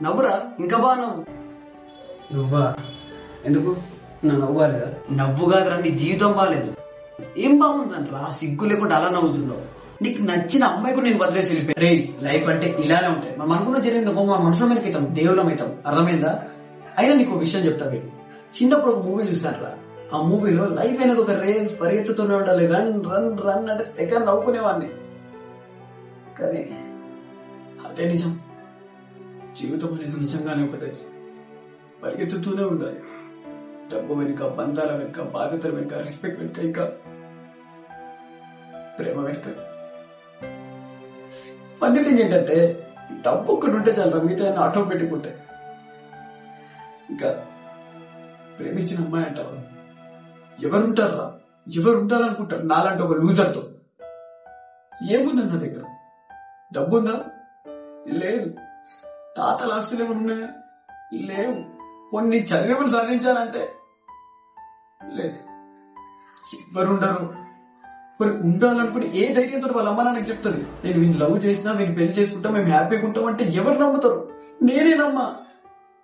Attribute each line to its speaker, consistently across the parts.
Speaker 1: నవ్వురా, ఇంకా బాగా నవ్వు.
Speaker 2: నువ్వా? ఎందుకు? నా నవ్వు బాలేదా?
Speaker 1: నవ్వు కాదురా, నీ జీవితం బాగాలేదు. ఏం బాగుందంట్రా, సిగ్గు లేకుండా అలా నవ్వుతున్నావు. నీకు నచ్చిన అమ్మాయి కూడా నేను వదిలేసి వెళ్ళిపోయి. రే, లైఫ్ అంటే ఇలానే ఉంటాయి. మనం అనుకున్న జరిగింది మన మనుషుల మీదకి అవుతాం, దేవులం అవుతాం. అర్థమైందా? అయినా నీకు విషయం చెప్తా. వీడు చిన్నప్పుడు ఒక మూవీ చూసానరా. ఆ మూవీలో లైఫ్ అనేది ఒక రేస్, పరిగెత్తుతూనే ఉండాలి, రన్ రన్ రన్ అంటే తెగ నవ్వుకునేవాడిని. కానీ అదే నిజం. జీవితం అనేది నిజంగానే ఒక రేస్, పరిగెత్తుతూనే ఉండాలి. డబ్బు వెనుక, బంధాల వెనుక, బాధ్యతల వెనుక, రెస్పెక్ట్ వెనుక, ఇంకా ప్రేమ వెనుక. ఫన్నీ థింగ్ ఏంటంటే, డబ్బు ఒక్కటి ఉంటే చాలా మిగతా ఆటోమేటిక్ ఉంటాయి. ఇంకా ప్రేమించిన అమ్మాయి అంటారు, ఎవరుంటారా, ఎవరు ఉంటారనుకుంటారు నాలాంటి ఒక లూజర్తో. ఏముంది నా దగ్గర? డబ్బు ఉందా? లేదు. తాతల ఆస్తులు ఏమైనా ఉన్నాయా? లేవు. కొన్ని చదివేమని సాధించాలంటే లేదు. ఎవరుండరు. మరి ఉండాలనుకుని ఏ ధైర్యంతో వాళ్ళ అమ్మ నాన్నకి చెప్తుంది, నేను వీళ్ళు లవ్ చేసినా, వీళ్ళు పెళ్లి చేసుకుంటా, మేము హ్యాపీగా ఉంటాం అంటే ఎవరు నమ్ముతారు? నేనే నమ్మా.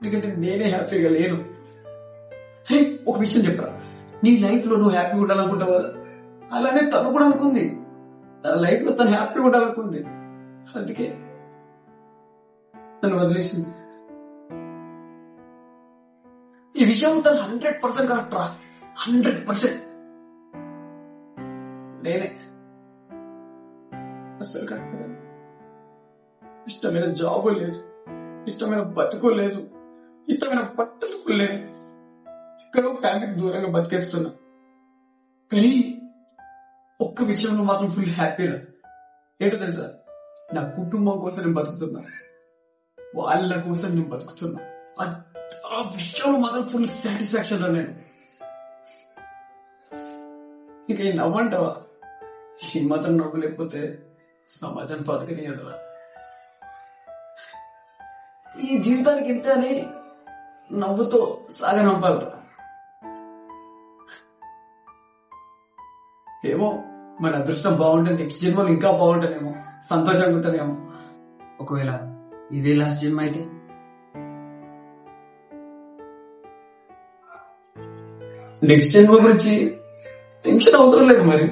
Speaker 1: ఎందుకంటే నేనే హ్యాపీగా లేను. హే, ఒక విషయం చెప్పరా, నీ లైఫ్ లో నువ్వు హ్యాపీగా ఉండాలనుకుంటావు కదా, అలానే తను కూడా అనుకుంది. తన లైఫ్ లో తను హ్యాపీగా ఉండాలనుకుంది. అందుకే నన్ను వదిలేసింది. ఈ విషయం తను 100% కరెక్ట్ రా, 100%. నేనే అసలు కరెక్ట్. ఇష్టమైన జాబు లేదు, ఇష్టమైన బతుకు లేదు, ఇష్టమైన బట్టలు లేదు. ఎక్కడో ఫ్యామిలీకి దూరంగా బతికేస్తున్నా. కానీ ఒక్క విషయంలో మాత్రం ఫుల్ హ్యాపీరా. ఏంటో తెలుసా? నా కుటుంబం కోసం నేను బతుకుతున్నా, వాళ్ళ కోసం నేను బతుకుతున్నా. ఆ విషయంలో మాత్రం ఫుల్ సాటిస్ఫాక్షన్ రా నేను. ఇంకా ఈ నవ్వంటావా? ఈ మాత్రం నవ్వు లేకపోతే సమాజం బతకనియదురా. ఈ జీవితానికి ఇంతే అని నవ్వుతో సాగనంపాలరా. ఏమో, మన అదృష్టం బాగుంటే నెక్స్ట్ జన్మలో ఇంకా బాగుంటానేమో, సంతోషంగా ఉంటానేమో.
Speaker 2: ఒకవేళ ఇదే లాస్ట్ జన్మ అయితే?
Speaker 1: నెక్స్ట్ జన్మ గురించి టెన్షన్ అవసరం లేదు మరి.